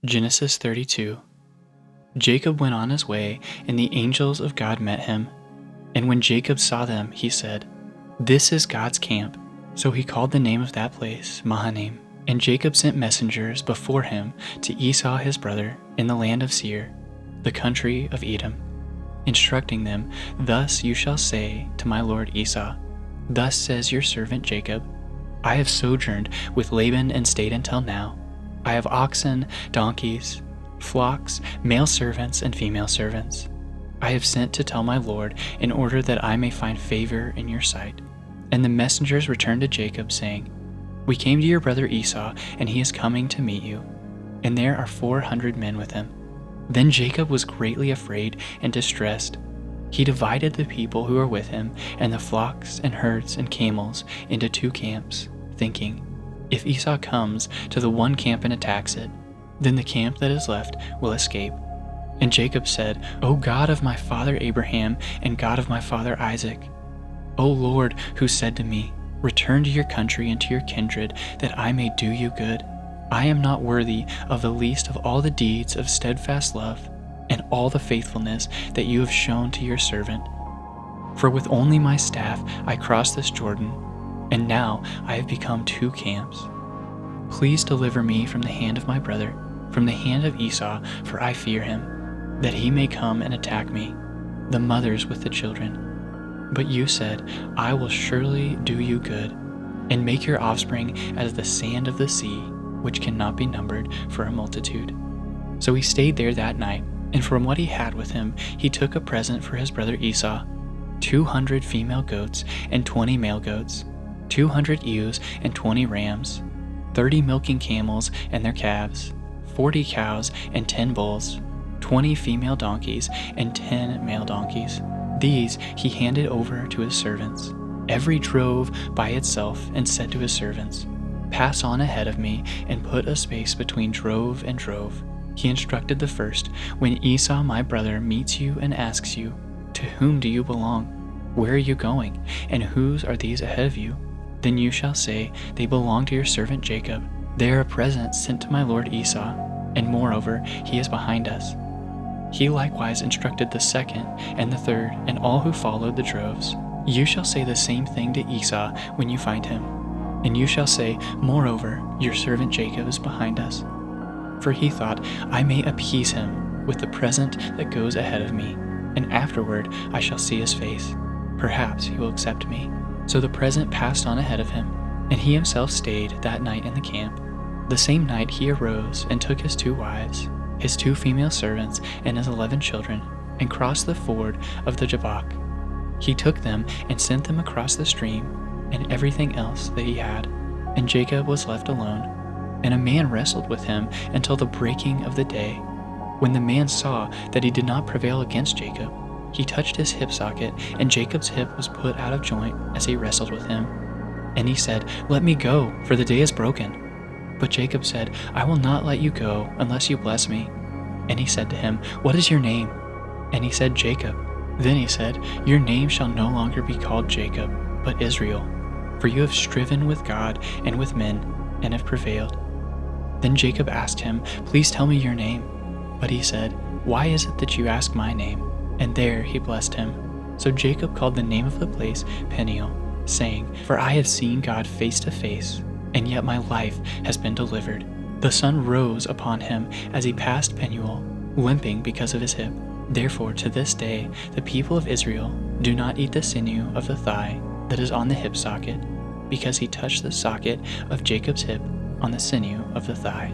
Genesis 32. Jacob went on his way, and the angels of God met him. And when Jacob saw them, he said, "This is God's camp." So he called the name of that place Mahanaim. And Jacob sent messengers before him to Esau his brother in the land of Seir, the country of Edom, instructing them, "Thus you shall say to my lord Esau, Thus says your servant Jacob, I have sojourned with Laban and stayed until now. I have oxen, donkeys, flocks, male servants and female servants. I have sent to tell my lord in order that I may find favor in your sight." And the messengers returned to Jacob, saying, "We came to your brother Esau, and he is coming to meet you, and there are 400 men with him." Then Jacob was greatly afraid and distressed. He divided the people who were with him and the flocks and herds and camels into 2 camps, thinking, "If Esau comes to the one camp and attacks it, then the camp that is left will escape." And Jacob said, "O God of my father Abraham and God of my father Isaac, O Lord, who said to me, 'Return to your country and to your kindred, that I may do you good,' I am not worthy of the least of all the deeds of steadfast love and all the faithfulness that you have shown to your servant. For with only my staff I crossed this Jordan, and now I have become 2 camps. Please deliver me from the hand of my brother, from the hand of Esau, for I fear him, that he may come and attack me, the mothers with the children. But you said, I will surely do you good, and make your offspring as the sand of the sea, which cannot be numbered for a multitude." So he stayed there that night, and from what he had with him he took a present for his brother Esau, 200 female goats and 20 male goats, 200 ewes and 20 rams, 30 milking camels and their calves, 40 cows and 10 bulls, 20 female donkeys and 10 male donkeys. These he handed over to his servants. Every drove by itself, and said to his servants, "Pass on ahead of me and put a space between drove and drove." He instructed the first, "When Esau my brother meets you and asks you, 'To whom do you belong? Where are you going? And whose are these ahead of you?' Then you shall say, 'They belong to your servant Jacob. They are a present sent to my lord Esau, and moreover, he is behind us.'" He likewise instructed the second and the third and all who followed the droves. "You shall say the same thing to Esau when you find him. And you shall say, 'Moreover, your servant Jacob is behind us.' For he thought, I may appease him with the present that goes ahead of me, and afterward I shall see his face. Perhaps he will accept me." So the present passed on ahead of him, and he himself stayed that night in the camp. The same night he arose and took his 2 wives, his 2 female servants, and his 11 children, and crossed the ford of the Jabbok. He took them and sent them across the stream, and everything else that he had, and Jacob was left alone. And a man wrestled with him until the breaking of the day. When the man saw that he did not prevail against Jacob, he touched his hip socket, and Jacob's hip was put out of joint as he wrestled with him. And he said, "Let me go, for the day is broken." But Jacob said, "I will not let you go unless you bless me." And he said to him, "What is your name?" And he said, "Jacob." Then he said, "Your name shall no longer be called Jacob, but Israel, for you have striven with God and with men, and have prevailed." Then Jacob asked him, "Please tell me your name." But he said, "Why is it that you ask my name?" And there he blessed him. So Jacob called the name of the place Peniel, saying, "For I have seen God face to face, and yet my life has been delivered." The sun rose upon him as he passed Penuel, limping because of his hip. Therefore to this day the people of Israel do not eat the sinew of the thigh that is on the hip socket, because he touched the socket of Jacob's hip on the sinew of the thigh.